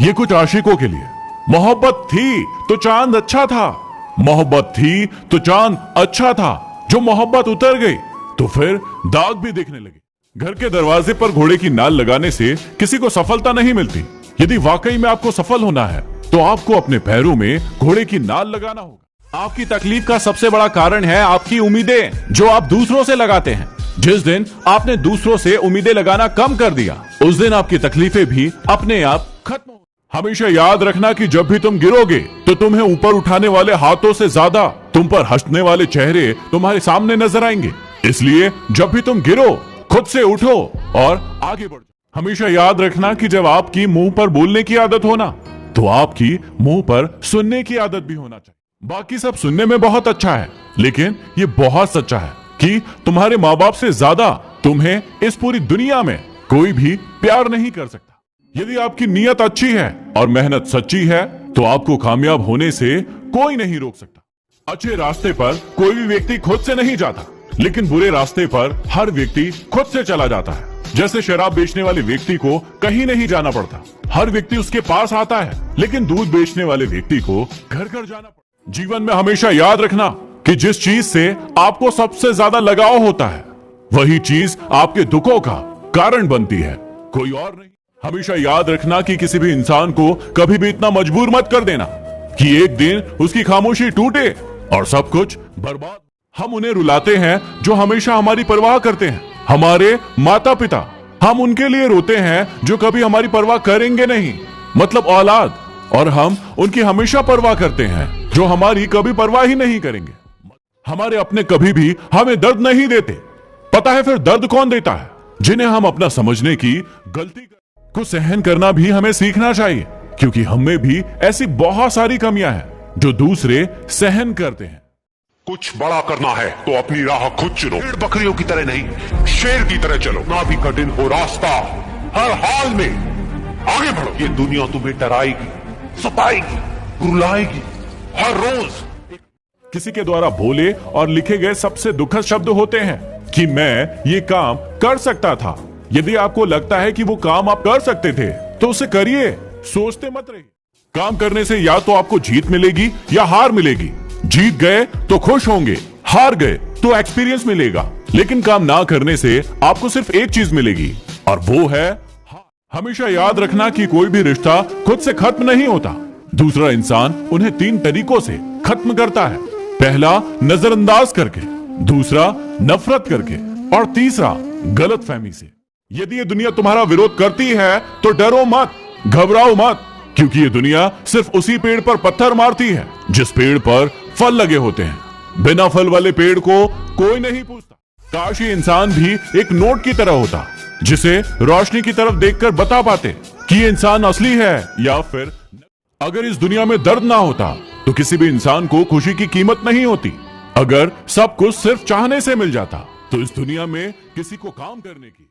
ये कुछ आशिकों के लिए। मोहब्बत थी तो चांद अच्छा था, मोहब्बत थी तो चांद अच्छा था। जो मोहब्बत उतर गई तो फिर दाग भी दिखने लगे। घर के दरवाजे पर घोड़े की नाल लगाने से किसी को सफलता नहीं मिलती। यदि वाकई में आपको सफल होना है तो आपको अपने पैरों में घोड़े की नाल लगाना होगा। आपकी तकलीफ का सबसे बड़ा कारण है आपकी उम्मीदें, जो आप दूसरों से लगाते हैं। जिस दिन आपने दूसरों से उम्मीदें लगाना कम कर दिया, उस दिन आपकी तकलीफें भी अपने आप खत्म हो। हमेशा याद रखना कि जब भी तुम गिरोगे तो तुम्हें ऊपर उठाने वाले हाथों से ज्यादा तुम पर हंसने वाले चेहरे तुम्हारे सामने नजर आएंगे। इसलिए जब भी तुम गिरो, खुद से उठो और आगे बढ़ो। हमेशा याद रखना कि जब आपकी मुंह पर बोलने की आदत हो ना, तो आपकी मुंह पर सुनने की आदत भी होना चाहिए। बाकी सब सुनने में बहुत अच्छा है, लेकिन ये बहुत सच्चा है कि तुम्हारे माँ बाप से ज्यादा तुम्हें इस पूरी दुनिया में कोई भी प्यार नहीं कर सकता। यदि आपकी नीयत अच्छी है और मेहनत सच्ची है तो आपको कामयाब होने से कोई नहीं रोक सकता। अच्छे रास्ते पर कोई भी व्यक्ति खुद से नहीं जाता, लेकिन बुरे रास्ते पर हर व्यक्ति खुद से चला जाता है। जैसे शराब बेचने वाले व्यक्ति को कहीं नहीं जाना पड़ता, हर व्यक्ति उसके पास आता है, लेकिन दूध बेचने वाले व्यक्ति को घर घर जाना पड़ता। जीवन में हमेशा याद रखना कि जिस चीज से आपको सबसे ज्यादा लगाव होता है, वही चीज आपके दुखों का कारण बनती है, कोई और नहीं। हमेशा याद रखना कि किसी भी इंसान को कभी भी इतना मजबूर मत कर देना कि एक दिन उसकी खामोशी टूटे और सब कुछ बर्बाद। हम उन्हें रुलाते हैं जो हमेशा हमारी परवाह करते हैं, हमारे माता पिता। हम उनके लिए रोते हैं जो कभी हमारी परवाह करेंगे नहीं, मतलब औलाद। और हम उनकी हमेशा परवाह करते हैं जो हमारी कभी परवाह ही नहीं करेंगे। हमारे अपने कभी भी हमें दर्द नहीं देते। पता है फिर दर्द कौन देता है? जिन्हें हम अपना समझने की गलती को सहन करना भी हमें सीखना चाहिए, क्योंकि हमें भी ऐसी बहुत सारी कमियां हैं जो दूसरे सहन करते हैं। कुछ बड़ा करना है तो अपनी राह खुद चुनो। भेड़ बकरियों की तरह नहीं, शेर की तरह चलो। ना भी कठिन हो रास्ता, हर हाल में आगे बढ़ो। ये दुनिया तुम्हें डराएगी, सताएगी, रुलाएगी हर रोज। किसी के द्वारा बोले और लिखे गए सबसे दुखद शब्द होते हैं कि मैं ये काम कर सकता था। यदि आपको लगता है कि वो काम आप कर सकते थे तो उसे करिए, सोचते मत रहिए। काम करने से या तो आपको जीत मिलेगी या हार मिलेगी। जीत गए तो खुश होंगे, हार गए तो एक्सपीरियंस मिलेगा। लेकिन काम ना करने से आपको सिर्फ एक चीज मिलेगी, और वो है हार। हमेशा याद रखना कि कोई भी रिश्ता खुद से खत्म नहीं होता। दूसरा इंसान उन्हें 3 तरीकों से खत्म करता है। पहला, नजरअंदाज करके, दूसरा, नफरत करके, और तीसरा, गलतफहमी से। यदि ये दुनिया तुम्हारा विरोध करती है तो डरो मत, घबराओ मत, क्योंकि ये दुनिया सिर्फ उसी पेड़ पर पत्थर मारती है जिस पेड़ पर फल लगे होते हैं। बिना फल वाले पेड़ को कोई नहीं पूछता। काश ये इंसान भी एक नोट की तरह होता, जिसे रोशनी की तरफ देखकर बता पाते कि ये इंसान असली है या फिर। अगर इस दुनिया में दर्द ना होता तो किसी भी इंसान को खुशी की कीमत नहीं होती। अगर सब कुछ सिर्फ चाहने से मिल जाता तो इस दुनिया में किसी को काम करने की